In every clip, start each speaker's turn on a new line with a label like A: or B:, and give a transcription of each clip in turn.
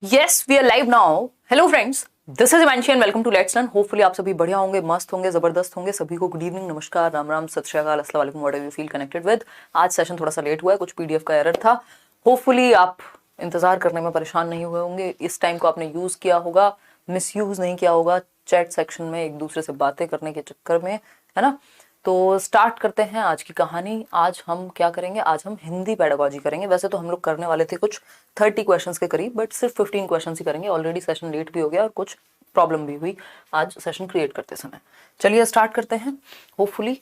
A: Yes we are live now. Hello friends, this is Himanshi and welcome to let's learn. Hopefully आप सभी बढ़िया होंगे, मस्त होंगे, जबरदस्त होंगे। सभी को गुड इवनिंग, नमस्कार, राम राम, सत श्री अकाल, अस्सलाम वालेकुम, whatever you feel connected with. आज सेशन थोड़ा सा लेट हुआ है, कुछ पीडीएफ का एरर था। होपफुली आप इंतजार करने में परेशान नहीं हुए होंगे। इस टाइम को आपने यूज किया होगा, मिसयूज नहीं किया होगा चैट सेक्शन में एक दूसरे से बातें करने के चक्कर में, है ना। तो स्टार्ट करते हैं आज की कहानी। आज हम क्या करेंगे? आज हम हिंदी पेडागोजी करेंगे। वैसे तो हम लोग करने वाले थे कुछ 30 क्वेश्चंस के करीब, बट सिर्फ 15 क्वेश्चंस ही करेंगे। ऑलरेडी सेशन लेट भी हो गया और कुछ प्रॉब्लम भी हुई आज सेशन क्रिएट करते समय। चलिए स्टार्ट करते हैं। होपफुली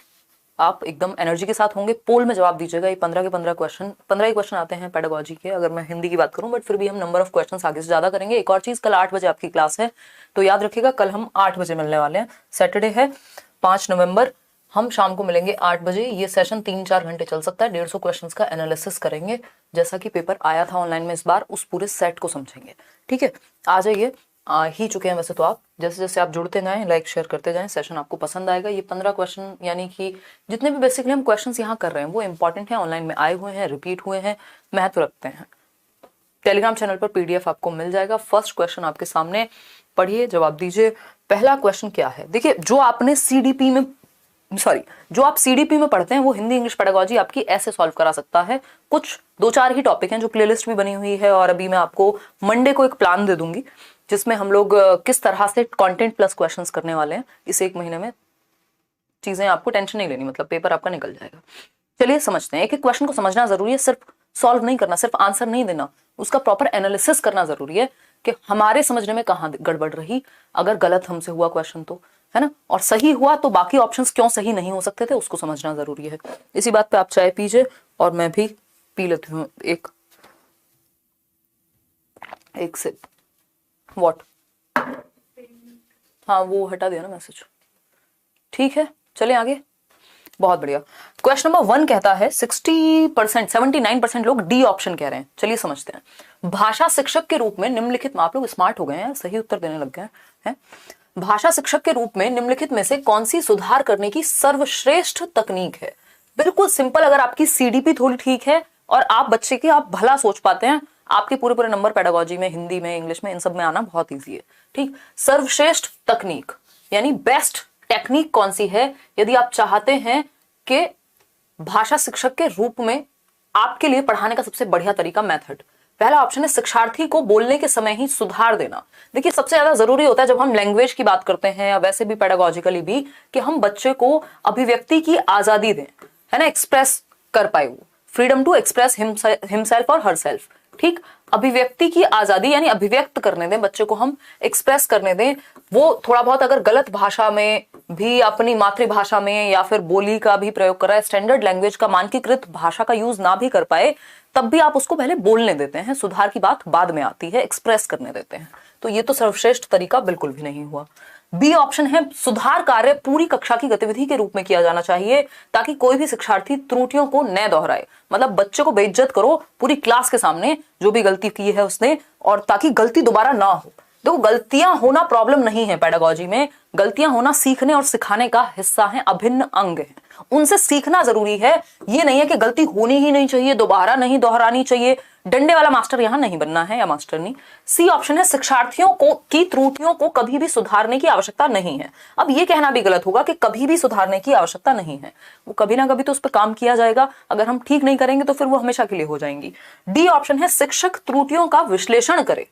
A: आप एकदम एनर्जी के साथ होंगे। पोल में जवाब दीजिएगा। ये 15 के 15 क्वेश्चन, 15 ही क्वेश्चन आते हैं पेडागोजी के, अगर मैं हिंदी की बात करूं, बट फिर भी हम नंबर ऑफ क्वेश्चंस आगे से ज्यादा करेंगे। एक और चीज, कल 8 बजे आपकी क्लास है, तो याद रखिएगा कल हम 8 बजे मिलने वाले हैं। सैटरडे है 5 नवंबर, हम शाम को मिलेंगे 8 बजे। ये सेशन 3-4 घंटे चल सकता है। 150 क्वेश्चंस का एनालिसिस करेंगे, जैसा कि पेपर आया था ऑनलाइन में इस बार, उस पूरे सेट को समझेंगे। ठीक है, आ जाइए। आ ही चुके हैं वैसे तो आप। जैसे जैसे आप जुड़ते जाएं, लाइक शेयर करते जाएं, सेशन आपको पसंद आएगा। ये 15 क्वेश्चन, यानी कि जितने भी बेसिकली हम क्वेश्चंस यहाँ कर रहे हैं वो इंपॉर्टेंट है, ऑनलाइन में आए हुए हैं, रिपीट हुए हैं, महत्व रखते हैं। टेलीग्राम चैनल पर पीडीएफ आपको मिल जाएगा। फर्स्ट क्वेश्चन आपके सामने, पढ़िए, जवाब दीजिए। पहला क्वेश्चन क्या है? देखिए, जो आपने सीडीपी में जो आप सीडीपी में पढ़ते हैं वो हिंदी इंग्लिश पेडागोजी आपकी ऐसे सॉल्व करा सकता है। कुछ 2-4 ही टॉपिक हैं, जो प्लेलिस्ट भी बनी हुई है, और अभी मैं आपको मंडे को एक प्लान दे दूंगी जिसमें हम लोग किस तरह से कंटेंट प्लस क्वेश्चंस करने वाले हैं। इस एक महीने में चीजें आपको टेंशन नहीं लेनी, मतलब पेपर आपका निकल जाएगा। चलिए समझते हैं। एक एक क्वेश्चन को समझना जरूरी है, सिर्फ सॉल्व नहीं करना, सिर्फ आंसर नहीं देना, उसका प्रॉपर एनालिसिस करना जरूरी है कि हमारे समझने में कहाँ गड़बड़ रही, अगर गलत हमसे हुआ क्वेश्चन तो, है ना, और सही हुआ तो बाकी ऑप्शंस क्यों सही नहीं हो सकते थे, उसको समझना जरूरी है। इसी बात पे आप चाय पीजिए और मैं भी पी लेती हूँ एक सिप। व्हाट? हाँ, वो हटा दिया ना मैसेज। ठीक है, चले आगे। बहुत बढ़िया। क्वेश्चन नंबर 1 कहता है 60%, 79% लोग डी ऑप्शन कह रहे हैं। चलिए समझते हैं। भाषा शिक्षक के रूप में निम्नलिखित में, आप लोग स्मार्ट हो गए हैं, सही उत्तर देने लग गए हैं। भाषा शिक्षक के रूप में निम्नलिखित में से कौन सी सुधार करने की सर्वश्रेष्ठ तकनीक है? बिल्कुल सिंपल। अगर आपकी सीडीपी थोड़ी ठीक है और आप बच्चे की आप भला सोच पाते हैं, आपके पूरे पूरे नंबर पेडागोजी में, हिंदी में, इंग्लिश में, इन सब में आना बहुत ईजी है। ठीक, सर्वश्रेष्ठ तकनीक यानी बेस्ट टेक्निक कौन सी है यदि आप चाहते हैं कि भाषा शिक्षक के रूप में आपके लिए पढ़ाने का सबसे बढ़िया तरीका, मेथड। पहला ऑप्शन है शिक्षार्थी को बोलने के समय ही सुधार देना। देखिए, सबसे ज्यादा जरूरी होता है जब हम लैंग्वेज की बात करते हैं या वैसे भी पेडागोजिकली भी, कि हम बच्चे को अभिव्यक्ति की आजादी दें, है ना, एक्सप्रेस कर पाए, वो फ्रीडम टू एक्सप्रेस हिमसेल्फ और हरसेल्फ। ठीक, अभिव्यक्ति की आजादी यानी अभिव्यक्त करने दें बच्चे को, हम एक्सप्रेस करने दें। वो थोड़ा बहुत अगर गलत भाषा में भी, अपनी मातृभाषा में या फिर बोली का भी प्रयोग कर रहा है, स्टैंडर्ड लैंग्वेज का, मानकीकृत भाषा का यूज ना भी कर पाए, तब भी आप उसको पहले बोलने देते हैं। सुधार की बात बाद में आती है, एक्सप्रेस करने देते हैं। तो ये तो सर्वश्रेष्ठ तरीका बिल्कुल भी नहीं हुआ। बी ऑप्शन है सुधार कार्य पूरी कक्षा की गतिविधि के रूप में किया जाना चाहिए, ताकि कोई भी शिक्षार्थी त्रुटियों को न दोहराए। मतलब बच्चे को बेइज्जत करो पूरी क्लास के सामने, जो भी गलती की है उसने, और ताकि गलती दोबारा ना हो। देखो, गलतियां होना प्रॉब्लम नहीं है पेडागोजी में, गलतियां होना सीखने और सिखाने का हिस्सा है, अभिन्न अंग है। उनसे सीखना जरूरी है। ये नहीं है कि गलती होनी ही नहीं चाहिए, दोबारा नहीं दोहरानी चाहिए। डंडे वाला मास्टर यहां नहीं बनना है, या मास्टर नहीं। सी ऑप्शन है शिक्षार्थियों को की त्रुटियों को कभी भी सुधारने की आवश्यकता नहीं है। अब ये कहना भी गलत होगा कि कभी भी सुधारने की आवश्यकता नहीं है। वो कभी ना कभी तो उस पर काम किया जाएगा। अगर हम ठीक नहीं करेंगे तो फिर वो हमेशा के लिए हो जाएंगी। डी ऑप्शन है शिक्षक त्रुटियों का विश्लेषण करे,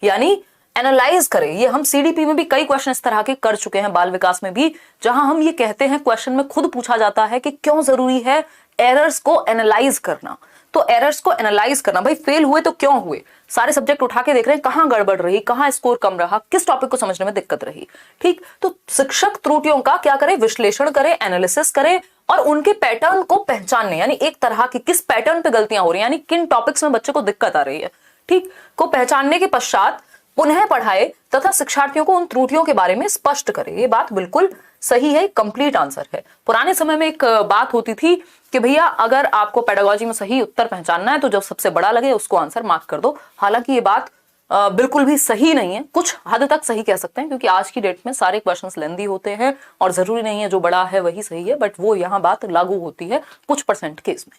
A: यानी एनालाइज करें। ये हम सीडीपी में भी कई क्वेश्चन इस तरह के कर चुके हैं, बाल विकास में भी, जहां हम ये कहते हैं, क्वेश्चन में खुद पूछा जाता है कि क्यों जरूरी है एरर्स को एनालाइज करना। तो एरर्स को एनालाइज करना, भाई फेल हुए तो क्यों हुए, सारे सब्जेक्ट उठा के देख रहे हैं, कहां गड़बड़ रही, कहां स्कोर कम रहा, किस टॉपिक को समझने में दिक्कत रही। ठीक, तो शिक्षक त्रुटियों का क्या करे? विश्लेषण करे, एनालिसिस करे, और उनके पैटर्न को पहचानने, यानी एक तरह की किस पैटर्न पे गलतियां हो रही है, यानी किन टॉपिक्स में बच्चे को दिक्कत आ रही है, ठीक, को पहचानने के पश्चात पुनः पढ़ाए तथा शिक्षार्थियों को उन त्रुटियों के बारे में स्पष्ट करे। ये बात बिल्कुल सही है, कंप्लीट आंसर है। पुराने समय में एक बात होती थी कि भैया अगर आपको पेडागोजी में सही उत्तर पहचानना है तो जब सबसे बड़ा लगे उसको आंसर मार्क कर दो। हालांकि ये बात बिल्कुल भी सही नहीं है, कुछ हद तक सही कह सकते हैं, क्योंकि आज की डेट में सारे क्वेश्चंस लेंदी होते हैं और जरूरी नहीं है जो बड़ा है वही सही है, बट वो यहाँ बात लागू होती है कुछ परसेंट केस में।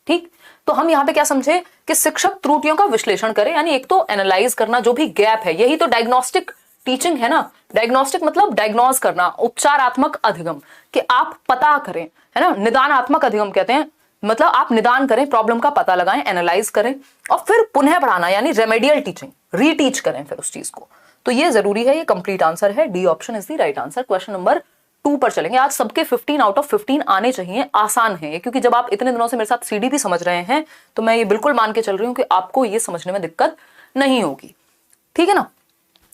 A: ठीक, तो हम यहाँ पे क्या समझे कि शिक्षक त्रुटियों का विश्लेषण करे, यानी एक तो एनालाइज करना जो भी गैप है, यही तो डायग्नोस्टिक टीचिंग है ना। डायग्नोस्टिक मतलब डायग्नोज करना, उपचारात्मक अधिगम, कि आप पता करें, है ना। निदानात्मक अधिगम कहते हैं, मतलब आप निदान करें, प्रॉब्लम का पता लगाएं, एनालाइज करें और फिर पुनः पढ़ाना, यानी रेमेडियल टीचिंग, रीटीच करें फिर उस चीज को। तो ये जरूरी है, ये कंप्लीट आंसर है, D option is the right answer. Question number 2 पर चलेंगे। आज सबके 15 आउट ऑफ 15 आने चाहिए, आसान है ये, क्योंकि जब आप इतने दिनों से मेरे साथ सीडीपी समझ रहे हैं तो मैं ये बिल्कुल मान के चल रही हूं कि आपको ये समझने में दिक्कत नहीं होगी, ठीक है ना।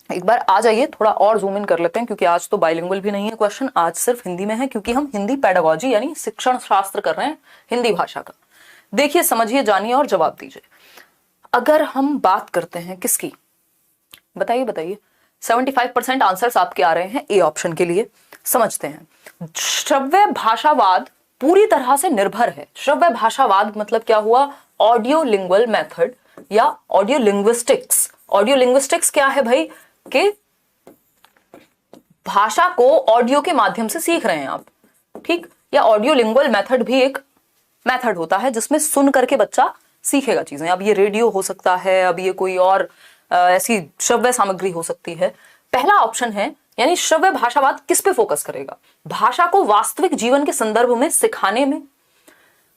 A: एक बार आ जाइए, थोड़ा और जूम इन कर लेते हैं, क्योंकि आज तो बाइलिंगुअल भी नहीं है क्वेश्चन, आज सिर्फ हिंदी में है, क्योंकि हम हिंदी पेडागोजी यानी शिक्षण शास्त्र कर रहे हैं हिंदी भाषा का। देखिए, समझिए, जानिए और जवाब दीजिए। अगर हम बात करते हैं किसकी, बताइए 75% आंसर्स आपके आ रहे हैं ए ऑप्शन के लिए। समझते हैं, श्रव्य भाषावाद पूरी तरह से निर्भर है। श्रव्य भाषावाद मतलब क्या हुआ, ऑडियो लिंगुअल मेथड या ऑडियो लिंग्विस्टिक्स। ऑडियो लिंग्विस्टिक्स क्या है भाई, कि भाषा को ऑडियो के माध्यम से सीख रहे हैं आप, ठीक। या ऑडियो लिंगुअल मेथड भी एक मेथड होता है जिसमें सुन करके बच्चा सीखेगा चीजें। अब ये रेडियो हो सकता है, अब ये कोई और ऐसी श्रव्य सामग्री हो सकती है। पहला ऑप्शन है, यानी श्रव्य भाषावाद किस पे फोकस करेगा, भाषा को वास्तविक जीवन के संदर्भ में सिखाने में,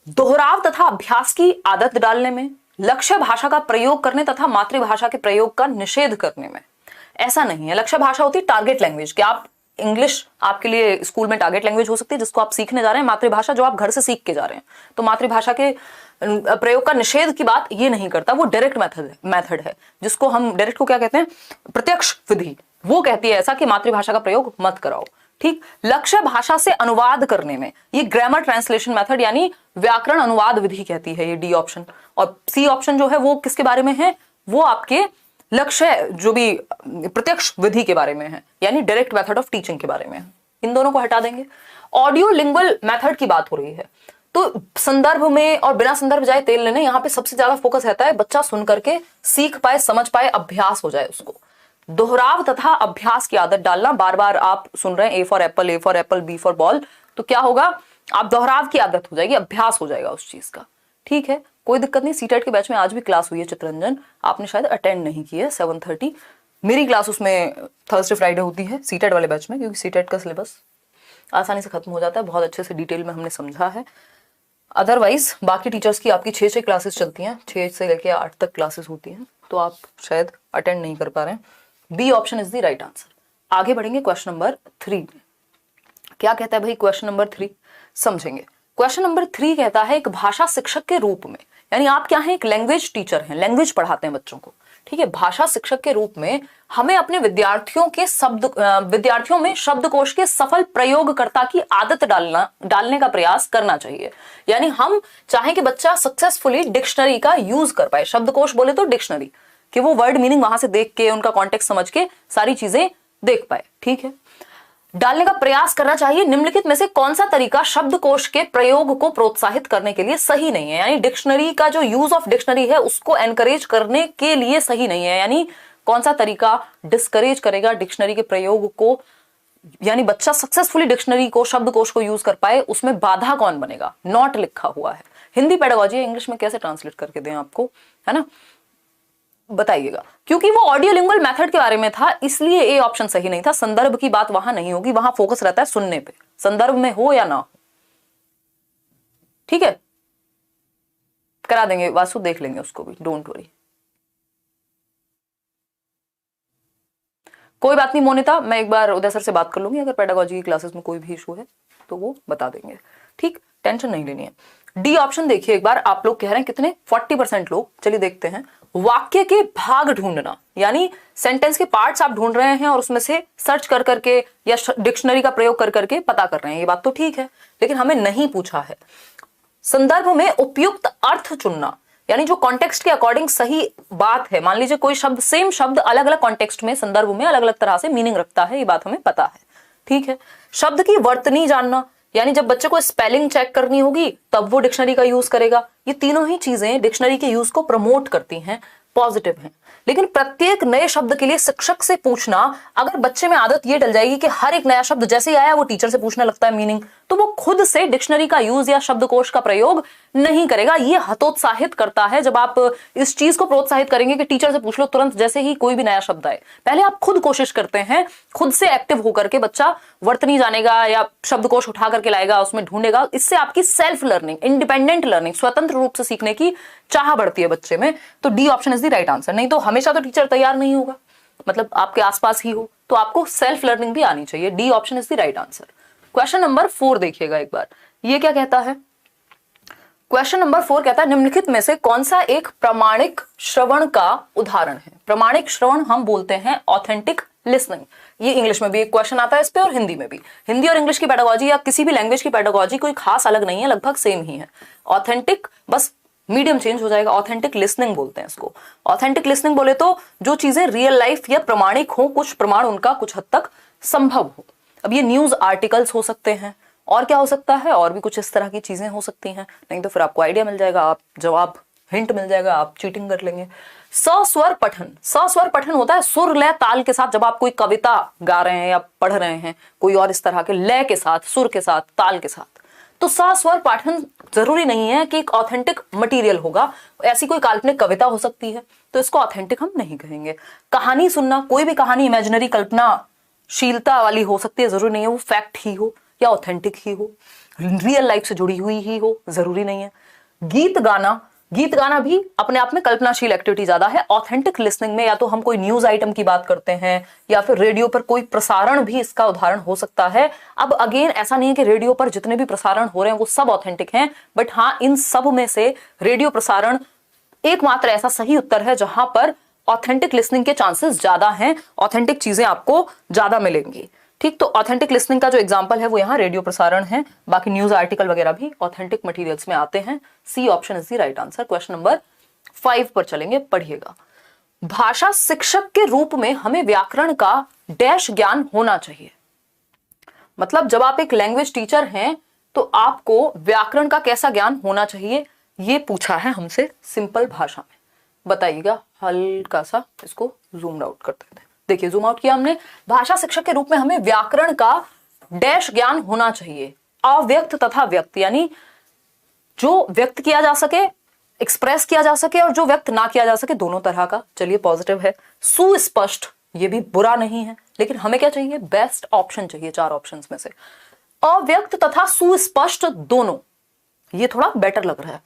A: दोहराव तथा अभ्यास की आदत डालने में, लक्ष्य भाषा का प्रयोग करने तथा मातृभाषा के प्रयोग का निषेध करने में। ऐसा नहीं है। लक्ष्य भाषा होती है टारगेट लैंग्वेज, कि आप इंग्लिश आपके लिए स्कूल में टारगेट लैंग्वेज हो सकती है जिसको आप सीखने जा रहे हैं। मातृभाषा जो आप घर से सीख के जा रहे हैं, तो मातृभाषा के प्रयोग का निषेध की बात ये नहीं करता, वो डायरेक्ट मेथड है, जिसको हम डायरेक्ट को क्या कहते हैं, प्रत्यक्ष विधि, वो कहती है ऐसा कि मातृभाषा का प्रयोग मत कराओ, ठीक। लक्ष्य भाषा से अनुवाद करने में, ये ग्रामर ट्रांसलेशन मेथड यानी व्याकरण अनुवाद विधि कहती है, ये डी ऑप्शन। और सी ऑप्शन जो है वो किसके बारे में है, वो आपके लक्ष्य जो भी प्रत्यक्ष विधि के बारे में है, यानी डायरेक्ट मेथड ऑफ टीचिंग के बारे में है। इन दोनों को हटा देंगे। ऑडियो लिंगुअल मेथड की बात हो रही है, तो संदर्भ में और बिना संदर्भ जाए तेल लेने, यहाँ पे सबसे ज्यादा फोकस रहता है बच्चा सुन करके सीख पाए, समझ पाए, अभ्यास हो जाए उसको। दोहराव तथा अभ्यास की आदत डालना, बार बार आप सुन रहे हैं A for apple, B for ball, तो क्या होगा, आप दोहराव की आदत हो जाएगी, अभ्यास हो जाएगा उस चीज का, ठीक है। कोई दिक्कत नहीं। सीटेट के बैच में आज भी क्लास हुई है चित्ररंजन, आपने शायद अटेंड नहीं की है, 7:30 मेरी क्लास उसमें थर्सडे फ्राइडे होती है सीटेट वाले बैच में, क्योंकि सीटेट का सिलेबस आसानी से खत्म हो जाता है, बहुत अच्छे से डिटेल में हमने समझा है। अदरवाइज बाकी टीचर्स की आपकी 6 क्लासेस चलती हैं, 6 से लेकर 8 तक क्लासेस होती हैं, तो आप शायद अटेंड नहीं कर पा रहे हैं। B option is the right answer. आगे बढ़ेंगे क्वेश्चन नंबर 3 में। क्या कहता है भाई क्वेश्चन नंबर 3, समझेंगे। क्वेश्चन नंबर 3 कहता है, एक भाषा शिक्षक के रूप में, यानी आप क्या हैं, एक लैंग्वेज टीचर हैं, लैंग्वेज पढ़ाते हैं बच्चों को, ठीक है। भाषा शिक्षक के रूप में हमें अपने विद्यार्थियों में शब्दकोश के सफल प्रयोगकर्ता की आदत डालने का प्रयास करना चाहिए। यानी हम चाहें कि बच्चा सक्सेसफुली डिक्शनरी का यूज कर पाए, शब्दकोश बोले तो डिक्शनरी, कि वो वर्ड मीनिंग वहां से देख के, उनका कॉन्टेक्स्ट समझ के सारी चीजें देख पाए, ठीक है। डालने का प्रयास करना चाहिए। निम्नलिखित में से कौन सा तरीका शब्दकोश के प्रयोग को प्रोत्साहित करने के लिए सही नहीं है, यानी डिक्शनरी का जो यूज ऑफ डिक्शनरी है उसको एनकरेज करने के लिए सही नहीं है, यानी कौन सा तरीका डिस्करेज करेगा डिक्शनरी के प्रयोग को, यानी बच्चा सक्सेसफुली डिक्शनरी को, शब्दकोश को यूज कर पाए, उसमें बाधा कौन बनेगा, नॉट लिखा हुआ है। हिंदी पेडागोजी इंग्लिश में कैसे ट्रांसलेट करके दें आपको, है ना, बताइएगा। क्योंकि वो ऑडियो लिंगुअल मेथड के बारे में था, इसलिए ए ऑप्शन सही नहीं था। संदर्भ की बात वहां नहीं होगी, वहां फोकस रहता है सुनने पे, संदर्भ में हो या ना हो, ठीक है। करा देंगे वासु, देख लेंगे उसको भी, डोंट वरी। कोई बात नहीं मोनिता, मैं एक बार उदय सर से बात कर लूंगी, अगर पेडागोजी की क्लासेस में कोई भी इशू है तो वो बता देंगे, ठीक, टेंशन नहीं लेनी है। डी ऑप्शन देखिए एक बार, आप लोग कह रहे हैं कितने, 40% लोग। चलिए देखते हैं। वाक्य के भाग ढूंढना, यानी सेंटेंस के पार्ट्स आप ढूंढ रहे हैं और उसमें से सर्च कर करके या डिक्शनरी का प्रयोग कर करके पता कर रहे हैं, ये बात तो ठीक है, लेकिन हमें नहीं पूछा है। संदर्भ में उपयुक्त अर्थ चुनना, यानी जो कॉन्टेक्स्ट के अकॉर्डिंग सही बात है। मान लीजिए कोई शब्द, सेम शब्द अलग अलग कॉन्टेक्स्ट में, संदर्भ में अलग अलग तरह से मीनिंग रखता है, ये बात हमें पता है, ठीक है। शब्द की वर्तनी जानना, यानी जब बच्चे को स्पेलिंग चेक करनी होगी तब वो डिक्शनरी का यूज करेगा। ये तीनों ही चीजें डिक्शनरी के यूज को प्रमोट करती हैं, पॉजिटिव हैं। लेकिन प्रत्येक नए शब्द के लिए शिक्षक से पूछना, अगर बच्चे में आदत ये डल जाएगी कि हर एक नया शब्द जैसे ही आया वो टीचर से पूछने लगता है मीनिंग, तो वो खुद से डिक्शनरी का यूज या शब्दकोश का प्रयोग नहीं करेगा। ये हतोत्साहित करता है। जब आप इस चीज को प्रोत्साहित करेंगे कि टीचर से पूछ लो तुरंत जैसे ही कोई भी नया शब्द आए, पहले आप खुद कोशिश करते हैं, खुद से एक्टिव होकर के बच्चा वर्तनी जानेगा या शब्दकोश उठा करके लाएगा, उसमें ढूंढेगा। इससे आपकी सेल्फ लर्निंग, इंडिपेंडेंट लर्निंग, स्वतंत्र रूप से सीखने की चाह बढ़ती है बच्चे में। तो D option is the right answer. नहीं तो हमेशा तो टीचर तैयार नहीं होगा, मतलब आपके आसपास ही हो, तो आपको सेल्फ लर्निंग भी आनी चाहिए। D option is the right answer. Question number 4 देखिएगा एक बार, ये क्या कहता है। क्वेश्चन नंबर 4 कहता है निम्नलिखित में से कौन सा एक प्रामाणिक श्रवण का उदाहरण है। प्रामाणिक श्रवण हम बोलते हैं ऑथेंटिक लिसनिंग। ये इंग्लिश में भी एक क्वेश्चन आता है इस पे और हिंदी में भी। हिंदी और इंग्लिश की पेडागोजी या किसी भी लैंग्वेज की पेडागोजी कोई खास अलग नहीं है, लगभग सेम ही है। ऑथेंटिक, बस मीडियम चेंज हो जाएगा। ऑथेंटिक लिसनिंग बोलते हैं इसको। ऑथेंटिक लिसनिंग बोले तो जो चीजें रियल लाइफ या प्रमाणिक हो, कुछ प्रमाण उनका कुछ हद तक संभव हो। अब ये न्यूज आर्टिकल्स हो सकते हैं, और क्या हो सकता है, और भी कुछ इस तरह की चीजें हो सकती हैं। नहीं तो फिर आपको आइडिया मिल जाएगा, आप जवाब हिंट मिल जाएगा, आप चीटिंग कर लेंगे। सस्वर पठन, सस्वर पठन होता है सुर लय ताल के साथ। जब आप कोई कविता गा रहे हैं या पढ़ रहे हैं कोई और इस तरह के लय के साथ, सुर के साथ, ताल के साथ, तो सस्वर पाठन जरूरी नहीं है कि एक ऑथेंटिक मटेरियल होगा। ऐसी कोई काल्पनिक कविता हो सकती है, तो इसको ऑथेंटिक हम नहीं कहेंगे। कहानी सुनना, कोई भी कहानी इमेजिनरी कल्पनाशीलता वाली हो सकती है, जरूरी नहीं है वो फैक्ट ही हो या ऑथेंटिक ही हो, रियल लाइफ से जुड़ी हुई ही हो, जरूरी नहीं है। गीत गाना, गीत गाना भी अपने आप में कल्पनाशील एक्टिविटी ज्यादा है। ऑथेंटिक लिसनिंग में या तो हम कोई न्यूज आइटम की बात करते हैं या फिर रेडियो पर कोई प्रसारण भी इसका उदाहरण हो सकता है। अब अगेन ऐसा नहीं है कि रेडियो पर जितने भी प्रसारण हो रहे हैं वो सब ऑथेंटिक हैं, बट हाँ, इन सब में से रेडियो प्रसारण एकमात्र ऐसा सही उत्तर है जहां पर ऑथेंटिक लिसनिंग के चांसेस ज्यादा हैं, ऑथेंटिक चीजें आपको ज्यादा मिलेंगी। ठीक, तो ऑथेंटिक लिसनिंग का जो एग्जांपल है वो यहाँ रेडियो प्रसारण है। बाकी न्यूज आर्टिकल वगैरह भी ऑथेंटिक मटेरियल्स में आते हैं। C option is the right answer. Question number 5 पर चलेंगे, पढ़िएगा। भाषा शिक्षक के रूप में हमें व्याकरण का डैश ज्ञान होना चाहिए। मतलब जब आप एक लैंग्वेज टीचर हैं तो आपको व्याकरण का कैसा ज्ञान होना चाहिए, ये पूछा है हमसे सिंपल भाषा में। बताइएगा, हल्का सा इसको जूम आउट कर देते हैं। देखिए, जूम आउट किया हमने। भाषा शिक्षक के रूप में हमें व्याकरण का डैश ज्ञान होना चाहिए। अव्यक्त तथा व्यक्त, यानी जो व्यक्त किया जा सके, एक्सप्रेस किया जा सके, और जो व्यक्त ना किया जा सके, दोनों तरह का। चलिए, पॉजिटिव है। सुस्पष्ट, ये भी बुरा नहीं है, लेकिन हमें क्या चाहिए, बेस्ट ऑप्शन चाहिए 4 ऑप्शंस में से। अव्यक्त तथा सुस्पष्ट दोनों, ये थोड़ा बेटर लग रहा है।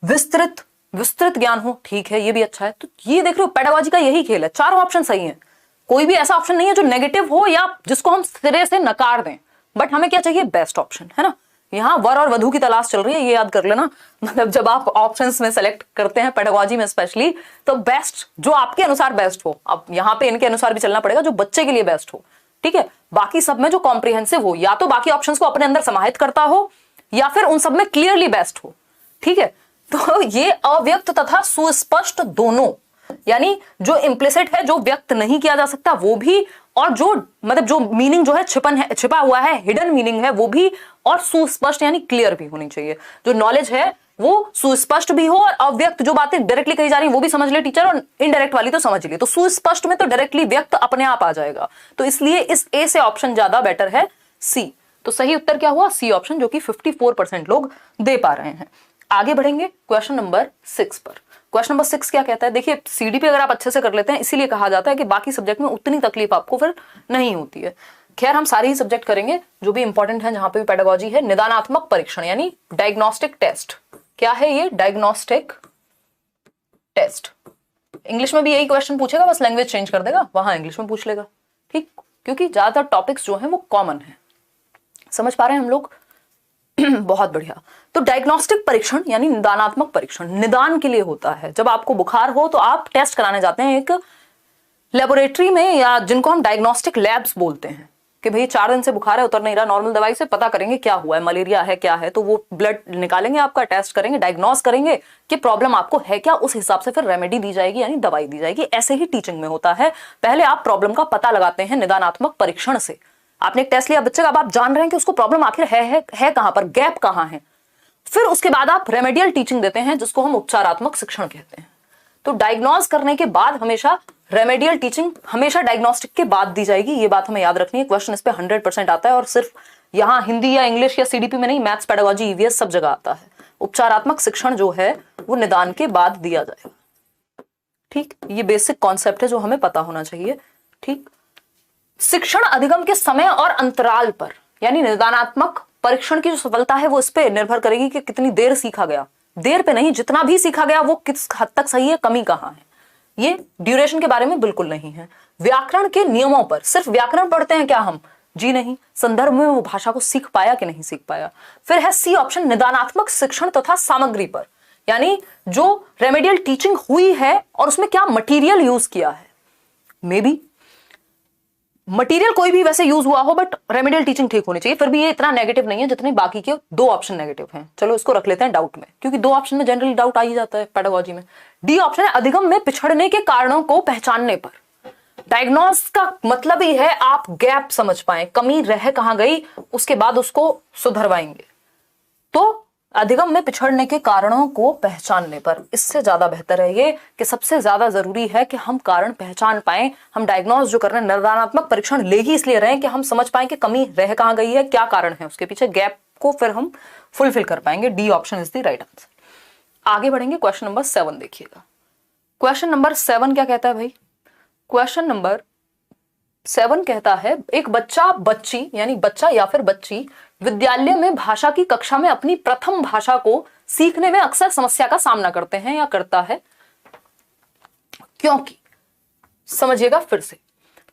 A: विस्तृत, विस्तृत ज्ञान हो, ठीक है, ये भी अच्छा है। तो ये देख रहे हो, पेडागोजी का यही खेल है। 4 ऑप्शन सही है, कोई भी ऐसा ऑप्शन नहीं है जो नेगेटिव हो या जिसको हम सिरे से नकार दें। बट हमें क्या चाहिए, बेस्ट ऑप्शन, है ना। यहाँ वर और वधू की तलाश चल रही है, ये याद कर लेना। मतलब जब आप ऑप्शंस में सेलेक्ट करते हैं पेडागोजी में स्पेशली, तो बेस्ट जो आपके अनुसार बेस्ट हो। अब यहाँ पे इनके अनुसार भी चलना पड़ेगा, जो बच्चे के लिए बेस्ट हो, ठीक है। बाकी सब में जो कॉम्प्रिहेंसिव हो, या तो बाकी ऑप्शंस को अपने अंदर समाहित करता हो या फिर उन सब में क्लियरली बेस्ट हो, ठीक है। तो ये अव्यक्त तथा सुस्पष्ट दोनों, यानी जो इम्प्लिसिट है, जो व्यक्त नहीं किया जा सकता वो भी, और जो मतलब जो मीनिंग जो है छिपा हुआ है, हिडन मीनिंग है वो भी, और सुस्पष्ट यानी क्लियर भी होनी चाहिए। जो नॉलेज है वो सुस्पष्ट भी हो, और अव्यक्त जो बातें डायरेक्टली कही जा रही है वो भी समझ ले टीचर, और इनडायरेक्ट वाली तो समझ लिए। तो सुस्पष्ट में तो डायरेक्टली व्यक्त अपने आप आ जाएगा, तो इसलिए इस ए से ऑप्शन ज्यादा बेटर है, सी। तो सही उत्तर क्या हुआ, सी ऑप्शन, जो कि 54% लोग दे पा रहे हैं। आगे बढ़ेंगे क्वेश्चन नंबर 6 पर। क्वेश्चन नंबर 6 क्या कहता है, देखिए सीडी पे अगर आप अच्छे से कर लेते हैं, इसीलिए कहा जाता है कि बाकी सब्जेक्ट में उतनी तकलीफ आपको फिर नहीं होती है। खैर, हम सारे ही सब्जेक्ट करेंगे जो भी इंपॉर्टेंट है, जहां पे भी पेडागोजी है। निदानात्मक परीक्षण यानी डायग्नोस्टिक टेस्ट, क्या है ये, डायग्नोस्टिक टेस्ट। इंग्लिश में भी यही क्वेश्चन पूछेगा, बस लैंग्वेज चेंज कर देगा, वहां इंग्लिश में पूछ लेगा, ठीक, क्योंकि ज्यादातर टॉपिक्स जो है वो कॉमन है। समझ पा रहे हैं हम लोग? बहुत बढ़िया। तो डायग्नोस्टिक परीक्षण यानी निदानात्मक परीक्षण निदान के लिए होता है। जब आपको बुखार हो तो आप टेस्ट कराने जाते हैं एक लेबोरेटरी में, या जिनको हम डायग्नोस्टिक लैब्स बोलते हैं, कि भाई 4 दिन से बुखार है, उतर नहीं रहा, नॉर्मल दवाई से पता करेंगे क्या हुआ है, मलेरिया है, क्या है, तो वो ब्लड निकालेंगे, आपका टेस्ट करेंगे, डायग्नोस करेंगे कि प्रॉब्लम आपको है क्या, उस हिसाब से फिर रेमेडी दी जाएगी यानी दवाई दी जाएगी। ऐसे ही टीचिंग में होता है, पहले आप प्रॉब्लम का पता लगाते हैं निदानात्मक परीक्षण से। आपने एक टेस्ट लिया बच्चे का, अब आप जान रहे हैं कि उसको प्रॉब्लम आखिर है कहां पर, गैप कहां है, फिर उसके बाद आप रेमेडियल टीचिंग देते हैं, जिसको हम उपचारात्मक शिक्षण कहते हैं। तो डायग्नोज करने के बाद हमेशा रेमेडियल टीचिंग हमेशा डायग्नोस्टिक के बाद दी जाएगी, ये बात हमें याद रखनी है। क्वेश्चन इस पे 100% आता है और सिर्फ यहाँ हिंदी या इंग्लिश या सीडीपी में नहीं, मैथ्स, पेडागोजी, ईवीएस सब जगह आता है। उपचारात्मक शिक्षण जो है वो निदान के बाद दिया जाएगा। ठीक, ये बेसिक कॉन्सेप्ट है जो हमें पता होना चाहिए। ठीक, शिक्षण अधिगम के समय और अंतराल पर, यानी निदानात्मक परीक्षण की जो सफलता है वो इस पे निर्भर करेगी कि कितनी देर सीखा गया। देर पे नहीं, जितना भी सीखा गया वो किस हद तक सही है, कमी कहाँ है। ये ड्यूरेशन के बारे में बिल्कुल नहीं है। व्याकरण के नियमों पर, सिर्फ व्याकरण पढ़ते हैं क्या हम? जी नहीं, संदर्भ में वो भाषा को सीख पाया कि नहीं सीख पाया। फिर है सी ऑप्शन, निदानात्मक शिक्षण तथा सामग्री पर, यानी जो रेमेडियल टीचिंग हुई है और उसमें क्या मटेरियल यूज किया है। मे बी मटेरियल कोई भी वैसे यूज हुआ हो बट रेमेडियल टीचिंग ठीक होनी चाहिए। फिर भी ये इतना नेगेटिव नहीं है जितने बाकी के 2 ऑप्शन नेगेटिव हैं। चलो इसको रख लेते हैं डाउट में, क्योंकि 2 ऑप्शन में जनरली डाउट आ ही जाता है पेडागोजी में। डी ऑप्शन है, अधिगम में पिछड़ने के कारणों को पहचानने पर। डायग्नोज का मतलब ही है आप गैप समझ पाए, कमी रह कहां गई, उसके बाद उसको सुधरवाएंगे। तो अधिगम में पिछड़ने के कारणों को पहचानने पर, इससे ज्यादा बेहतर है ये कि सबसे ज्यादा जरूरी है कि हम कारण पहचान पाए। हम डायग्नोज जो कर रहे हैं, निदानात्मक परीक्षण ले ही इसलिए रहे हैं कि हम समझ पाए कि कमी रह कहां गई है, क्या कारण है उसके पीछे, गैप को फिर हम फुलफिल कर पाएंगे। D option is the right answer. आगे बढ़ेंगे, क्वेश्चन नंबर 7 देखिएगा। क्वेश्चन नंबर 7 क्या कहता है भाई? क्वेश्चन नंबर 7 कहता है, एक बच्चा, बच्ची यानी बच्चा या फिर बच्ची विद्यालय में भाषा की कक्षा में अपनी प्रथम भाषा को सीखने में अक्सर समस्या का सामना करते हैं या करता है, क्योंकि, समझिएगा फिर से,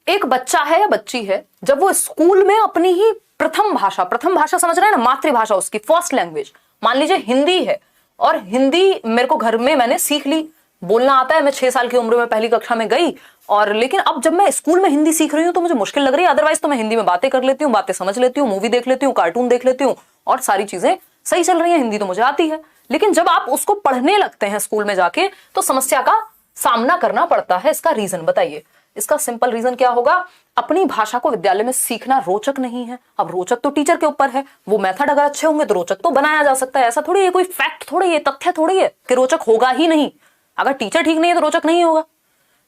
A: एक बच्चा है या बच्ची है, जब वो स्कूल में अपनी ही प्रथम भाषा समझ रहे हैं ना, मातृभाषा उसकी फर्स्ट लैंग्वेज, मान लीजिए हिंदी है, और हिंदी मेरे को घर में मैंने सीख ली, बोलना आता है, मैं 6 साल की उम्र में पहली कक्षा में गई, और लेकिन अब जब मैं स्कूल में हिंदी सीख रही हूं तो मुझे मुश्किल लग रही है। अदरवाइज तो मैं हिंदी में बातें कर लेती हूँ, बातें समझ लेती हूँ, मूवी देख लेती हूँ, कार्टून देख लेती हूँ और सारी चीजें सही चल रही है, हिंदी तो मुझे आती है। लेकिन जब आप उसको पढ़ने लगते हैं स्कूल में जाके तो समस्या का सामना करना पड़ता है। इसका रीजन बताइए। इसका सिंपल रीजन क्या होगा? अपनी भाषा को विद्यालय में सीखना रोचक नहीं है। अब रोचक तो टीचर के ऊपर है, वो मेथड अगर अच्छे होंगे तो रोचक तो बनाया जा सकता है। ऐसा थोड़ी है, कोई फैक्ट थोड़ी है, तथ्य थोड़ी है कि रोचक होगा ही नहीं। अगर टीचर ठीक नहीं है तो रोचक नहीं होगा।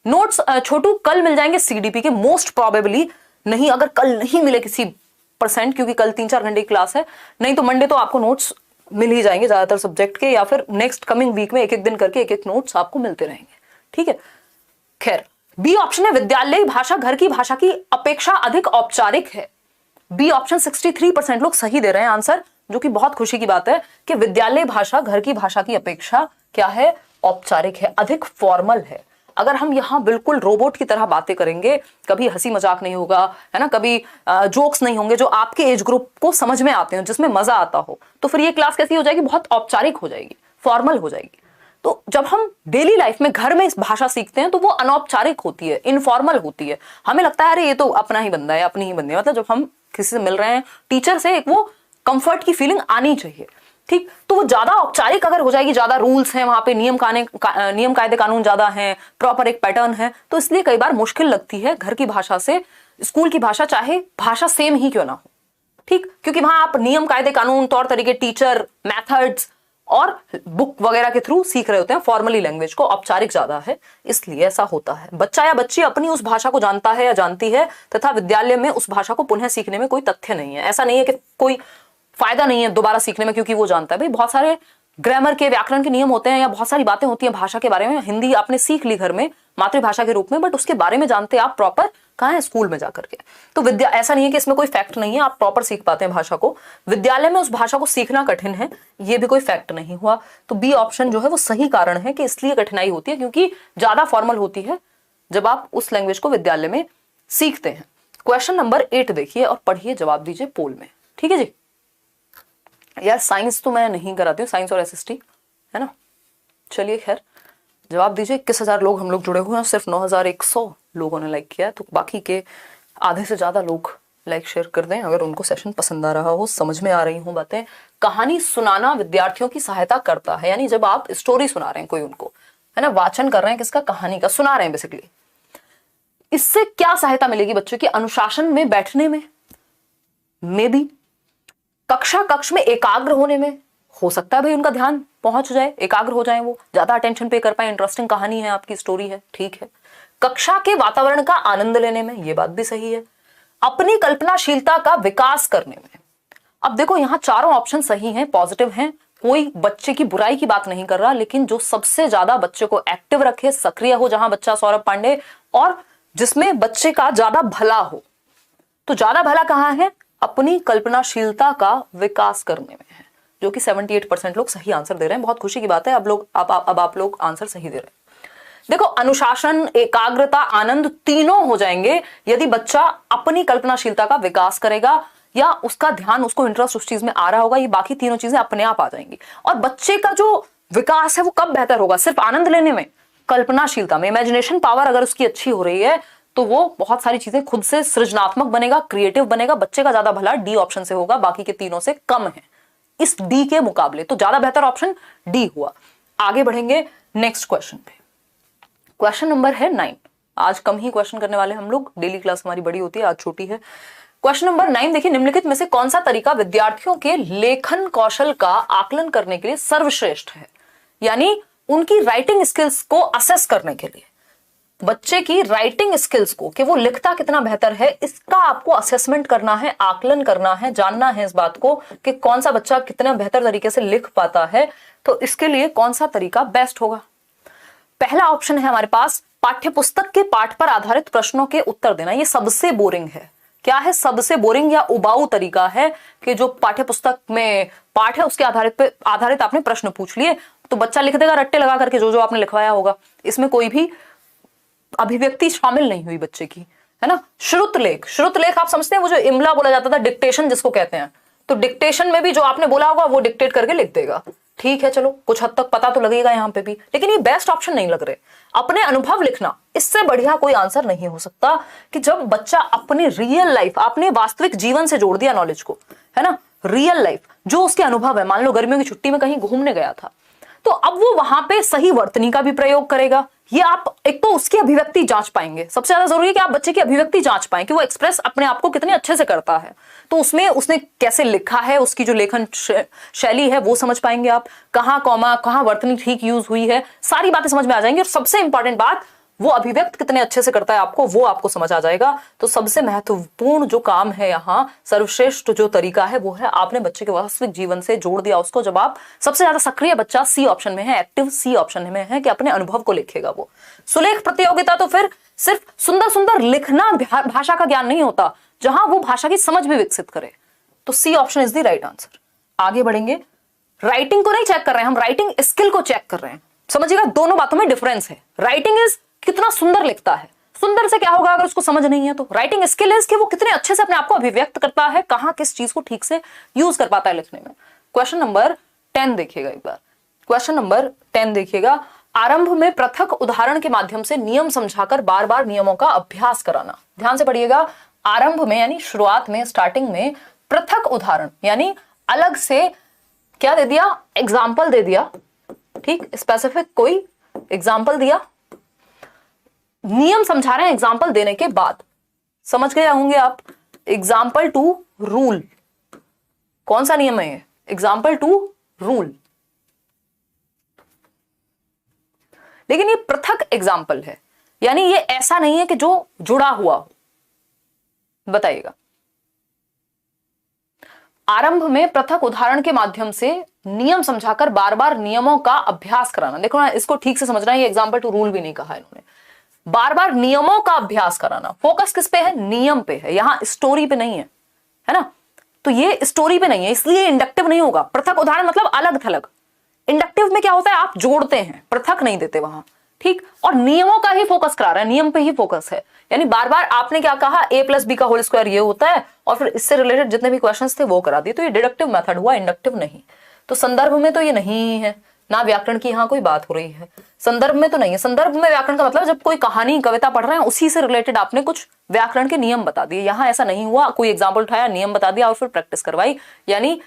A: नोट्स छोटू कल मिल जाएंगे सीडीपी के, मोस्ट प्रोबेबली नहीं, अगर कल नहीं मिले किसी %, क्योंकि कल 3-4 घंटे की क्लास है, नहीं तो मंडे तो आपको नोट्स मिल ही जाएंगे ज्यादातर सब्जेक्ट के, या फिर नेक्स्ट कमिंग वीक में एक दिन करके एक नोट्स आपको मिलते रहेंगे। ठीक है, खैर बी ऑप्शन है, विद्यालयी भाषा घर की भाषा की अपेक्षा अधिक औपचारिक है। बी ऑप्शन 63% लोग सही दे रहे हैं आंसर, जो कि बहुत खुशी की बात है कि विद्यालय भाषा घर की भाषा की अपेक्षा क्या है? औपचारिक है, अधिक फॉर्मल है। अगर हम यहाँ बिल्कुल रोबोट की तरह बातें करेंगे, कभी हंसी मजाक नहीं होगा, है ना, कभी जोक्स नहीं होंगे जो आपके एज ग्रुप को समझ में आते हैं, जिसमें मजा आता हो, तो फिर ये क्लास कैसी हो जाएगी? बहुत औपचारिक हो जाएगी, फॉर्मल हो जाएगी। तो जब हम डेली लाइफ में घर में इस भाषा सीखते हैं तो वो अनौपचारिक होती है, इनफॉर्मल होती है। हमें लगता है अरे ये तो अपना ही बंदा है, अपनी ही बंदी है। मतलब जब हम किसी से मिल रहे हैं, टीचर से, एक वो कंफर्ट की फीलिंग आनी चाहिए। ठीक, तो वो ज्यादा औपचारिक अगर हो जाएगी, ज्यादा रूल्स हैं वहां पे, नियम कायदे कानून ज्यादा हैं, प्रॉपर एक पैटर्न है, तो इसलिए कई बार मुश्किल लगती है घर की भाषा से स्कूल की भाषा, चाहे भाषा सेम ही क्यों ना हो। ठीक, क्योंकि वहां आप नियम कायदे कानून, तौर तरीके, टीचर, मेथड्स और बुक वगैरह के थ्रू सीख रहे होते हैं। फॉर्मली लैंग्वेज को औपचारिक ज्यादा है, इसलिए ऐसा होता है। बच्चा या बच्ची अपनी उस भाषा को जानता है या जानती है, तथा विद्यालय में उस भाषा को पुनः सीखने में कोई तथ्य नहीं है। ऐसा नहीं है कि कोई फायदा नहीं है दोबारा सीखने में क्योंकि वो जानता है। भाई बहुत सारे ग्रामर के, व्याकरण के नियम होते हैं, या बहुत सारी बातें होती हैं भाषा के बारे में। हिंदी आपने सीख ली घर में मातृभाषा के रूप में, बट उसके बारे में जानते आप प्रॉपर कहाँ है? स्कूल में जाकर के। तो विद्या, ऐसा नहीं है कि इसमें कोई फैक्ट नहीं है, आप प्रॉपर सीख पाते हैं भाषा को। विद्यालय में उस भाषा को सीखना कठिन है, ये भी कोई फैक्ट नहीं हुआ। तो बी ऑप्शन जो है वो सही कारण है कि इसलिए कठिनाई होती है क्योंकि ज्यादा फॉर्मल होती है जब आप उस लैंग्वेज को विद्यालय में सीखते हैं। क्वेश्चन नंबर 8 देखिए और पढ़िए, जवाब दीजिए पोल में। ठीक है जी। यार साइंस तो मैं नहीं कराती हूँ, साइंस और एसएसटी, है ना। चलिए खैर, जवाब दीजिए। 21,000 लोग हम लोग जुड़े हुए हैं, सिर्फ 9,100 लोगों ने लाइक किया, तो बाकी के आधे से ज्यादा लोग लाइक शेयर कर दें अगर उनको सेशन पसंद आ रहा हो, समझ में आ रही हो बातें। कहानी सुनाना विद्यार्थियों की सहायता करता है, यानी जब आप स्टोरी सुना रहे हैं कोई उनको, है ना, वाचन कर रहे हैं किसका? कहानी का सुना रहे हैं बेसिकली। इससे क्या सहायता मिलेगी बच्चों की? अनुशासन में बैठने में, मे बी कक्ष में एकाग्र होने में, हो सकता है भाई उनका ध्यान पहुंच जाए, एकाग्र हो जाए, वो ज्यादा अटेंशन पे कर पाए, इंटरेस्टिंग कहानी है, आपकी स्टोरी है, ठीक है। कक्षा के वातावरण का आनंद लेने में, ये बात भी सही है। अपनी कल्पनाशीलता का विकास करने में। अब देखो यहां चारों ऑप्शन सही हैं, पॉजिटिव हैं, कोई बच्चे की बुराई की बात नहीं कर रहा, लेकिन जो सबसे ज्यादा बच्चे को एक्टिव रखे, सक्रिय हो जहां बच्चा सौरभ पांडे, और जिसमें बच्चे का ज्यादा भला हो, तो ज्यादा भला कहां है? अपनी कल्पनाशीलता का विकास करने में है, जो कि 78% लोग सही आंसर दे रहे हैं। बहुत खुशी की बात है, अब आप लोग आंसर सही दे रहे हैं। देखो अनुशासन, एकाग्रता, आनंद तीनों हो जाएंगे यदि बच्चा अपनी कल्पनाशीलता का विकास करेगा या उसका ध्यान, उसको इंटरेस्ट उस चीज में आ रहा होगा, ये बाकी तीनों चीजें अपने आप आ जाएंगी। और बच्चे का जो विकास है वो कब बेहतर होगा? सिर्फ आनंद लेने में, कल्पनाशीलता में, इमेजिनेशन पावर अगर उसकी अच्छी हो रही है तो वो बहुत सारी चीजें खुद से सृजनात्मक बनेगा, क्रिएटिव बनेगा। बच्चे का ज्यादा भला डी ऑप्शन से होगा, बाकी के तीनों से कम है इस डी के मुकाबले, तो ज्यादा बेहतर ऑप्शन डी हुआ। आगे बढ़ेंगे नेक्स्ट क्वेश्चन पे। क्वेश्चन नंबर है 9। आज कम ही क्वेश्चन करने वाले हम लोग, डेली क्लास हमारी बड़ी होती है, आज छोटी है। क्वेश्चन नंबर 9 देखिए, निम्नलिखित में से कौन सा तरीका विद्यार्थियों के लेखन कौशल का आकलन करने के लिए सर्वश्रेष्ठ है? यानी उनकी राइटिंग स्किल्स को असेस करने के लिए, बच्चे की राइटिंग स्किल्स को, कि वो लिखता कितना बेहतर है, इसका आपको असेसमेंट करना है, आकलन करना है, जानना है इस बात को कि कौन सा बच्चा कितना बेहतर तरीके से लिख पाता है। तो इसके लिए कौन सा तरीका बेस्ट होगा? पहला ऑप्शन है हमारे पास, पाठ्यपुस्तक के पाठ पर आधारित प्रश्नों के उत्तर देना। ये सबसे बोरिंग है। क्या है? सबसे बोरिंग या उबाऊ तरीका है कि जो पाठ्यपुस्तक में पाठ है उसके आधारित आपने प्रश्न पूछ लिए, तो बच्चा लिख देगा रट्टे लगा करके जो आपने लिखवाया होगा। इसमें कोई भी अभिव्यक्ति शामिल नहीं हुई बच्चे की, है ना। श्रुत लेख आप समझते हैं, वो जो इमला बोला जाता था, डिक्टेशन जिसको कहते हैं, तो डिक्टेशन में भी जो आपने बोला होगा वो डिक्टेट करके लिख देगा। ठीक है, चलो कुछ हद तक पता तो लगेगा यहाँ पे भी, लेकिन ये बेस्ट ऑप्शन नहीं लग रहे। अपने अनुभव लिखना, इससे बढ़िया कोई आंसर नहीं हो सकता कि जब बच्चा अपनी रियल लाइफ, आपने वास्तविक जीवन से जोड़ दिया नॉलेज को, है ना। रियल लाइफ जो उसके अनुभव है, मान लो गर्मियों की छुट्टी में कहीं घूमने गया था, तो अब वो वहां पे सही वर्तनी का भी प्रयोग करेगा। ये आप एक तो उसकी अभिव्यक्ति जांच पाएंगे, सबसे ज्यादा जरूरी है कि आप बच्चे की अभिव्यक्ति जांच पाएं कि वो एक्सप्रेस अपने आप को कितने अच्छे से करता है। तो उसमें उसने कैसे लिखा है, उसकी जो लेखन शैली है वो समझ पाएंगे आप, कहाँ कॉमा, कहाँ वर्तनी ठीक यूज हुई है, सारी बातें समझ में आ जाएंगी। और सबसे इंपॉर्टेंट बात, वो अभिव्यक्त कितने अच्छे से करता है आपको, वो आपको समझ आ जाएगा। तो सबसे महत्वपूर्ण जो काम है यहाँ, सर्वश्रेष्ठ जो तरीका है वो है आपने बच्चे के वास्तविक जीवन से जोड़ दिया उसको। जब आप सबसे ज्यादा सक्रिय बच्चा सी ऑप्शन में है, एक्टिव सी ऑप्शन में है कि अपने अनुभव को लिखेगा वो। सुलेख प्रतियोगिता तो फिर सिर्फ सुंदर सुंदर लिखना भाषा का ज्ञान नहीं होता, जहां वो भाषा की समझ भी विकसित करे। तो C option is the right answer. आगे बढ़ेंगे, राइटिंग को नहीं चेक कर रहे हैं हम, राइटिंग स्किल को चेक कर रहे हैं। समझिएगा दोनों बातों में डिफरेंस है। राइटिंग इज कितना सुंदर लिखता है, सुंदर से क्या होगा अगर उसको समझ नहीं है तो। राइटिंग स्किल इज कि वो कितने अच्छे से अपने आप को अभिव्यक्त करता है, कहां किस चीज को ठीक से यूज कर पाता है लिखने में। क्वेश्चन नंबर 10 देखिएगा एक बार। क्वेश्चन नंबर 10 देखिएगा, आरंभ में पृथक उदाहरण के माध्यम से नियम समझाकर बार बार नियमों का अभ्यास कराना। ध्यान से पढ़िएगा, आरंभ में यानी शुरुआत में, स्टार्टिंग में पृथक उदाहरण यानी अलग से क्या दे दिया, एग्जाम्पल दे दिया, ठीक, स्पेसिफिक कोई एग्जाम्पल दिया, नियम समझा रहे हैं एग्जाम्पल देने के बाद। समझ गए होंगे आप, एग्जाम्पल टू रूल, कौन सा नियम है ये, एग्जाम्पल टू रूल। लेकिन ये पृथक एग्जाम्पल है, यानी ये ऐसा नहीं है कि जो जुड़ा हुआ हो। बताइएगा, आरंभ में पृथक उदाहरण के माध्यम से नियम समझाकर बार बार नियमों का अभ्यास कराना। देखो ना, इसको ठीक से समझना है, ये एग्जाम्पल टू रूल भी नहीं कहा इन्होंने, बार बार नियमों का अभ्यास कराना। फोकस किस पे है, नियम पे है, यहां स्टोरी पे नहीं है ना। तो ये स्टोरी पे नहीं है, इसलिए इंडक्टिव नहीं होगा। पृथक उदाहरण मतलब अलग थलग, इंडक्टिव में क्या होता है, आप जोड़ते हैं, पृथक नहीं देते वहां, ठीक। और नियमों का ही फोकस करा रहे हैं, नियम पे ही फोकस है, यानी बार बार आपने क्या कहा, a+b का होल स्क्वायर ये होता है, और फिर इससे रिलेटेड जितने भी क्वेश्चंस थे वो करा दिए। तो ये डिडक्टिव मेथड हुआ, इंडक्टिव नहीं। तो संदर्भ में तो ये नहीं है ना, व्याकरण की यहाँ कोई बात हो रही है, संदर्भ में तो नहीं है। संदर्भ में व्याकरण का मतलब जब कोई कहानी कविता पढ़ रहे हैं उसी से रिलेटेड आपने कुछ व्याकरण के नियम बता दिए। यहाँ ऐसा नहीं हुआ, कोई एग्जाम्पल उठाया, नियम बता दिया और फिर प्रैक्टिस करवाई, यानी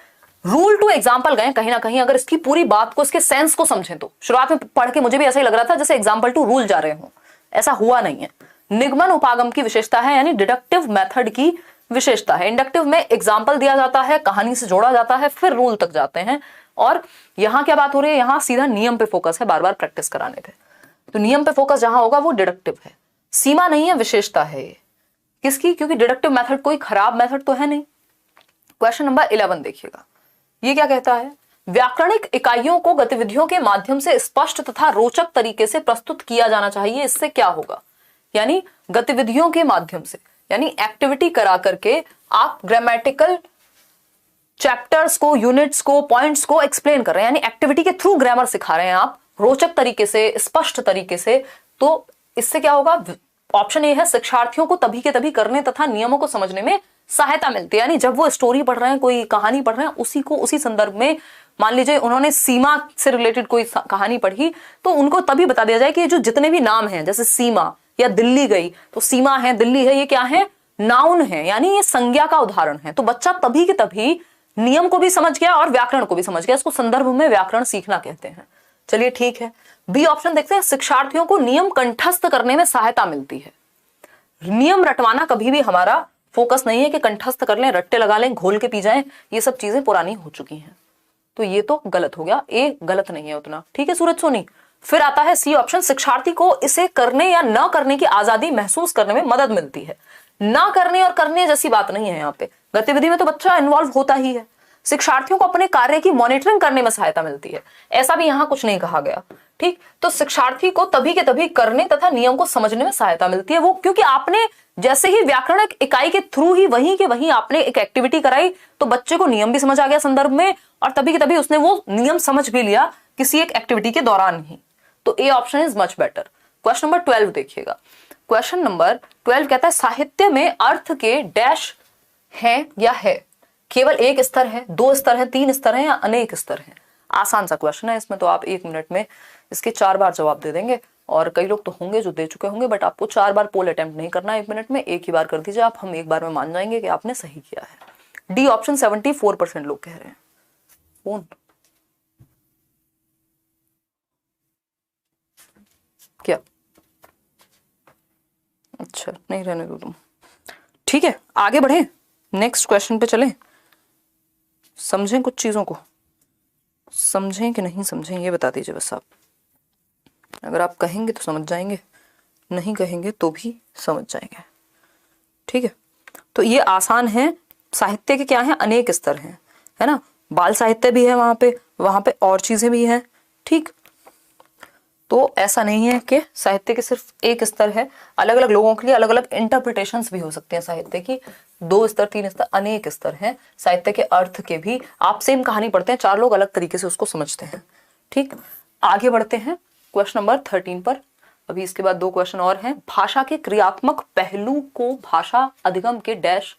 A: रूल टू एग्जाम्पल गए कहीं ना कहीं। अगर इसकी पूरी बात को, इसके सेंस को समझें तो, शुरुआत में पढ़ के मुझे भी ऐसा ही लग रहा था जैसे एग्जाम्पल टू रूल जा रहे हो, ऐसा हुआ नहीं है। निगमन उपागम की विशेषता है, यानी डिडक्टिव मेथड की विशेषता है। इंडक्टिव में एग्जाम्पल दिया जाता है, कहानी से जोड़ा जाता है, फिर रूल तक जाते हैं। और यहां क्या बात हो रही है, यहां सीधा नियम पे फोकस है, बार बार प्रैक्टिस कराने पे। तो नियम पे फोकस जहां होगा वो डिडक्टिव है। सीमा नहीं है, विशेषता है ये। किसकी? क्योंकि डिडक्टिव मेथड कोई खराब मेथड तो है नहीं। क्वेश्चन नंबर 11 देखिएगा, ये क्या कहता है, व्याकरणिक इकाइयों को गतिविधियों के माध्यम से स्पष्ट तथा रोचक तरीके से प्रस्तुत किया जाना चाहिए, इससे क्या होगा? यानी गतिविधियों के माध्यम से, यानी एक्टिविटी करा करके आप ग्रामेटिकल चैप्टर्स को, यूनिट्स को, पॉइंट्स को एक्सप्लेन कर रहे हैं, यानी एक्टिविटी के थ्रू ग्रामर सिखा रहे हैं आप रोचक तरीके से, स्पष्ट तरीके से। तो इससे क्या होगा? ऑप्शन ए है, शिक्षार्थियों को तभी के तभी करने तथा नियमों को समझने में सहायता मिलती है। यानी जब वो स्टोरी पढ़ रहे हैं, कोई कहानी पढ़ रहे हैं, उसी संदर्भ में मान लीजिए उन्होंने सीमा से रिलेटेड कोई कहानी पढ़ी, तो उनको तभी बता दिया जाए कि जो जितने भी नाम हैं, जैसे सीमा या दिल्ली गई, तो सीमा है, दिल्ली है, ये क्या है? नाउन है, यानी ये संज्ञा का उदाहरण है। तो बच्चा तभी के तभी नियम को भी समझ गया और व्याकरण को भी समझ गया। इसको संदर्भ में व्याकरण सीखना कहते हैं। चलिए ठीक है, बी ऑप्शन देखते हैं, शिक्षार्थियों को नियम कंठस्थ करने में सहायता मिलती है। नियम रटवाना कभी भी हमारा फोकस नहीं है कि कंठस्थ कर लें, रट्टे लगा लें, घोल के पी जाएं, ये सब चीजें पुरानी हो चुकी हैं। तो ये तो गलत हो गया, ए गलत नहीं है उतना। ठीक है सूरज सोनी। फिर आता है सी ऑप्शन, शिक्षार्थी को इसे करने या न करने की आजादी महसूस करने में मदद मिलती है। ना करने और करने जैसी बात नहीं है यहाँ पे, गतिविधि में तो बच्चा इन्वॉल्व होता ही है। शिक्षार्थियों को अपने कार्य की मॉनिटरिंग करने में सहायता मिलती है, ऐसा भी यहाँ कुछ नहीं कहा गया। ठीक, तो शिक्षार्थी को तभी के तभी करने तथा नियम को समझने में सहायता मिलती है। वो क्योंकि आपने जैसे ही व्याकरणिक इकाई के थ्रू ही वहीं के वहीं आपने एक एक्टिविटी कराई, तो बच्चे को नियम भी समझ आ गया संदर्भ में, और तभी के तभी उसने वो नियम समझ भी लिया किसी एक एक्टिविटी के दौरान ही। तो A option is much better. Question number 12 देखिएगा। क्वेश्चन नंबर 12 कहता है, साहित्य में अर्थ के डैश है या है? केवल एक स्तर है, दो स्तर है, तीन स्तर है या अनेक स्तर है? आसान सा क्वेश्चन है, इसमें तो आप 1 मिनट में इसके 4 बार जवाब दे देंगे। और कई लोग तो होंगे जो दे चुके होंगे, बट आपको 4 बार पोल अटेम्प्ट नहीं करना है 1 मिनट में, एक ही बार कर दीजिए आप, हम एक बार में मान जाएंगे कि आपने सही किया है। डी ऑप्शन 74% लोग कह रहे हैं। कौन? क्या? अच्छा, नहीं रहने दो तुम। ठीक है, आगे बढ़े, नेक्स्ट क्वेश्चन पे चलें। समझें कुछ चीजों को, समझें कि नहीं समझें ये बता दीजिए बस आप। अगर आप कहेंगे तो समझ जाएंगे, नहीं कहेंगे तो भी समझ जाएंगे। ठीक है, तो ये आसान है। साहित्य के क्या है? अनेक स्तर हैं, है ना। बाल साहित्य भी है वहां पे और चीजें भी हैं। ठीक, तो ऐसा नहीं है कि साहित्य के सिर्फ एक स्तर है। अलग अलग लोगों के लिए अलग अलग इंटरप्रिटेशंस भी हो सकते हैं साहित्य की। 2 स्तर, 3 स्तर, अनेक स्तर हैं साहित्य के अर्थ के भी। आप सेम कहानी पढ़ते हैं, 4 लोग अलग तरीके से उसको समझते हैं। ठीक, आगे बढ़ते हैं क्वेश्चन नंबर 13 पर। अभी इसके बाद 2 क्वेश्चन और हैं। भाषा के क्रियात्मक पहलू को भाषा अधिगम के डैश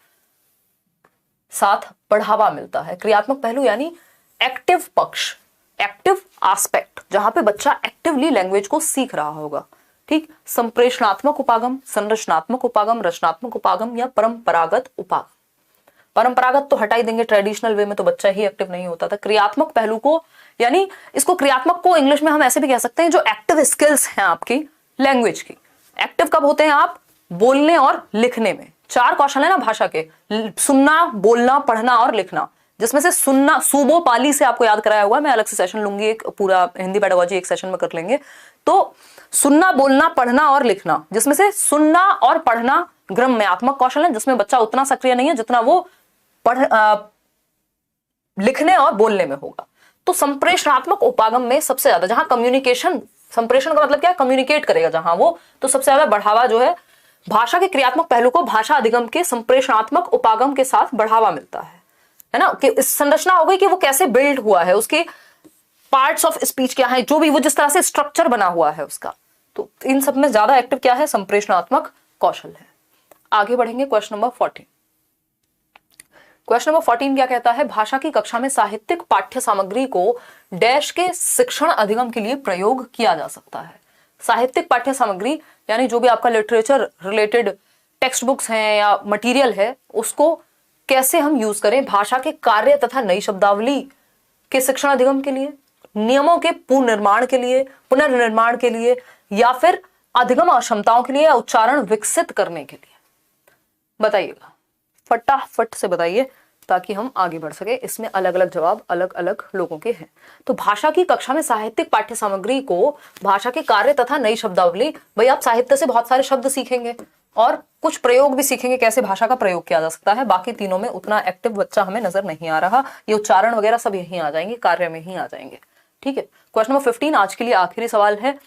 A: साथ बढ़ावा मिलता है। क्रियात्मक पहलू यानी एक्टिव पक्ष, एक्टिव एस्पेक्ट, जहां पे बच्चा एक्टिवली लैंग्वेज को सीख रहा होगा। ठीक, संप्रेषणात्मक उपागम, संरचनात्मक उपागम, रचनात्मक उपागम या परंपरागत उपागम। परंपरागत तो हटा ही देंगे, ट्रेडिशनल वे में तो बच्चा ही एक्टिव नहीं होता था। क्रियात्मक पहलू को, यानी इसको क्रियात्मक को इंग्लिश में हम ऐसे भी कह सकते हैं जो एक्टिव स्किल्स हैं आपकी लैंग्वेज की। एक्टिव कब होते हैं आप? बोलने और लिखने में। 4 कौशल है ना भाषा के, सुनना, बोलना, पढ़ना और लिखना, जिसमें से सुनना सूबो पाली से आपको याद कराया हुआ, मैं अलग से सेशन लूंगी, एक पूरा हिंदी पेडागोजी एक सेशन में कर लेंगे। तो सुनना, बोलना, पढ़ना और लिखना, जिसमें से सुनना और पढ़ना ग्रम्यात्मक कौशल है, जिसमें बच्चा उतना सक्रिय नहीं है जितना वो लिखने और बोलने में होगा। तो संप्रेषणात्मक उपागम में सबसे ज्यादा, जहां कम्युनिकेशन, संप्रेषण का मतलब क्या है? कम्युनिकेट करेगा जहां वो, तो सबसे ज्यादा बढ़ावा जो है भाषा के क्रियात्मक पहलू को भाषा अधिगम के संप्रेषणात्मक उपागम के साथ बढ़ावा मिलता है ना। कि इस संरचना हो गई कि वो कैसे बिल्ड हुआ है, उसके पार्ट्स ऑफ स्पीच क्या है, जो भी वो जिस तरह से स्ट्रक्चर बना हुआ है उसका, तो इन सब में ज्यादा एक्टिव क्या है? संप्रेषणात्मक कौशल है। आगे बढ़ेंगे क्वेश्चन नंबर 14। क्वेश्चन नंबर 14 क्या कहता है? भाषा की कक्षा में साहित्यिक पाठ्य सामग्री को डैश के शिक्षण अधिगम के लिए प्रयोग किया जा सकता है। साहित्यिक पाठ्य सामग्री यानी जो भी आपका लिटरेचर रिलेटेड टेक्स्ट बुक्स हैं या मटेरियल है, उसको कैसे हम यूज करें भाषा के कार्य तथा नई शब्दावली के शिक्षण अधिगम के लिए, नियमों के पुनर्निर्माण के लिए, पुनर्निर्माण के लिए, या फिर अधिगम अक्षमताओं के लिए या उच्चारण विकसित करने के लिए। बताइएगा। फटाफट से बताइए ताकि हम आगे बढ़ सके। इसमें अलग अलग जवाब अलग अलग लोगों के हैं। तो भाषा की कक्षा में साहित्यिक पाठ्य सामग्री को भाषा के कार्य तथा नई शब्दावली, भाई आप साहित्य से बहुत सारे शब्द सीखेंगे और कुछ प्रयोग भी सीखेंगे, कैसे भाषा का प्रयोग किया जा सकता है। बाकी तीनों में उतना एक्टिव बच्चा हमें नजर नहीं आ रहा। ये उच्चारण वगैरह सब यहीं आ जाएंगे, कार्य में ही आ जाएंगे। ठीक है, क्वेश्चन नंबर 15 आज के लिए आखिरी सवाल है।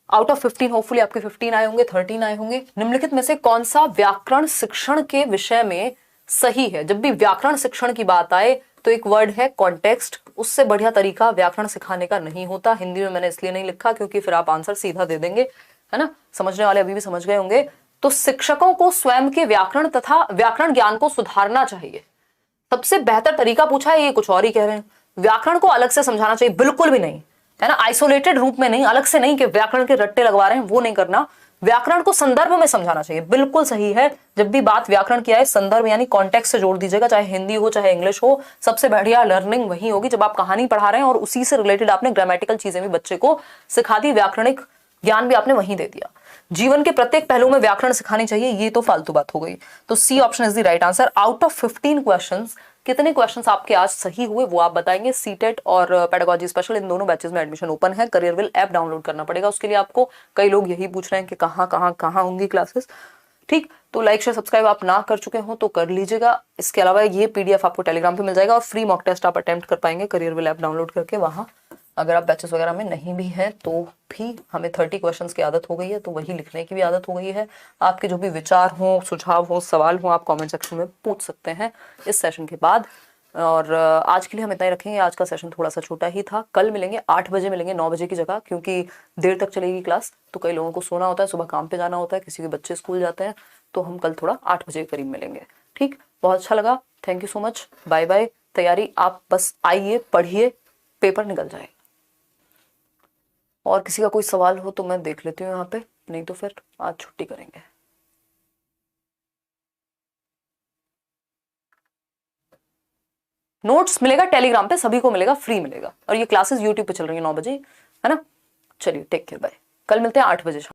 A: आउट ऑफ 15 होपफुली आपके 15 आए होंगे, 13 आए होंगे। निम्नलिखित में से कौन सा व्याकरण शिक्षण के विषय में सही है? जब भी व्याकरण शिक्षण की बात आए तो एक वर्ड है कॉन्टेक्स्ट, उससे बढ़िया तरीका व्याकरण सिखाने का नहीं होता। हिंदी में मैंने इसलिए नहीं लिखा क्योंकि फिर आप आंसर सीधा दे देंगे, है ना। समझने वाले अभी भी समझ गए होंगे। तो शिक्षकों को स्वयं के व्याकरण तथा व्याकरण ज्ञान को सुधारना चाहिए। सबसे बेहतर तरीका पूछा है, ये कुछ और ही कह रहे हैं। व्याकरण को अलग से समझाना चाहिए, बिल्कुल भी नहीं, है ना। आइसोलेटेड रूप में नहीं, अलग से नहीं कि व्याकरण के रट्टे लगवा रहे हैं, वो नहीं करना। व्याकरण को संदर्भ में समझाना चाहिए, बिल्कुल सही है। जब भी बात व्याकरण की आए, संदर्भ यानी कॉन्टेक्स्ट से जोड़ दीजिएगा, चाहे हिंदी हो चाहे इंग्लिश हो। सबसे बढ़िया लर्निंग वही होगी जब आप कहानी पढ़ा रहे हैं और उसी से रिलेटेड आपने ग्रामेटिकल चीजें भी बच्चे को सिखा दी, व्याकरणिक ज्ञान भी आपने वहीं दे दिया। जीवन के प्रत्येक पहलू में व्याकरण सिखानी चाहिए, ये तो फालतू बात हो गई। तो C option is the right answer. Out of 15 questions कितने क्वेश्चंस आपके आज सही हुए वो आप बताएंगे। सीटेट और पेडागोजी स्पेशल इन दोनों बैचेस में एडमिशन ओपन है। करियरविल ऐप डाउनलोड करना पड़ेगा उसके लिए आपको। कई लोग यही पूछ रहे हैं कि कहाँ होंगी क्लासेस। ठीक, तो लाइक शेयर सब्सक्राइब आप ना कर चुके हो तो कर लीजिएगा। इसके अलावा ये पीडीएफ आपको टेलीग्राम पे मिल जाएगा और फ्री मॉक टेस्ट आप अटेम्प्ट कर पाएंगे करियरविल ऐप डाउनलोड करके। वहां अगर आप बैचेस वगैरह में नहीं भी हैं तो भी हमें 30 क्वेश्चंस की आदत हो गई है, तो वही लिखने की भी आदत हो गई है। आपके जो भी विचार हो, सुझाव हो, सवाल हो, आप कमेंट सेक्शन में पूछ सकते हैं इस सेशन के बाद। और आज के लिए हम इतना ही रखेंगे। आज का सेशन थोड़ा सा छोटा ही था। कल मिलेंगे 8 बजे मिलेंगे 9 बजे की जगह, क्योंकि देर तक चलेगी क्लास। तो कई लोगों को सोना होता है, सुबह काम पे जाना होता है, किसी के बच्चे स्कूल जाते हैं, तो हम कल थोड़ा 8 बजे के करीब मिलेंगे। ठीक, बहुत अच्छा लगा, thank you so much, bye bye. तैयारी आप बस आइए, पढ़िए, पेपर निकल जाए। और किसी का कोई सवाल हो तो मैं देख लेती हूँ यहाँ पे, नहीं तो फिर आज छुट्टी करेंगे। नोट्स मिलेगा टेलीग्राम पे, सभी को मिलेगा, फ्री मिलेगा। और ये क्लासेस यूट्यूब पे चल रही है 9 बजे, है ना। चलिए टेक केयर, बाय। कल मिलते हैं 8 बजे।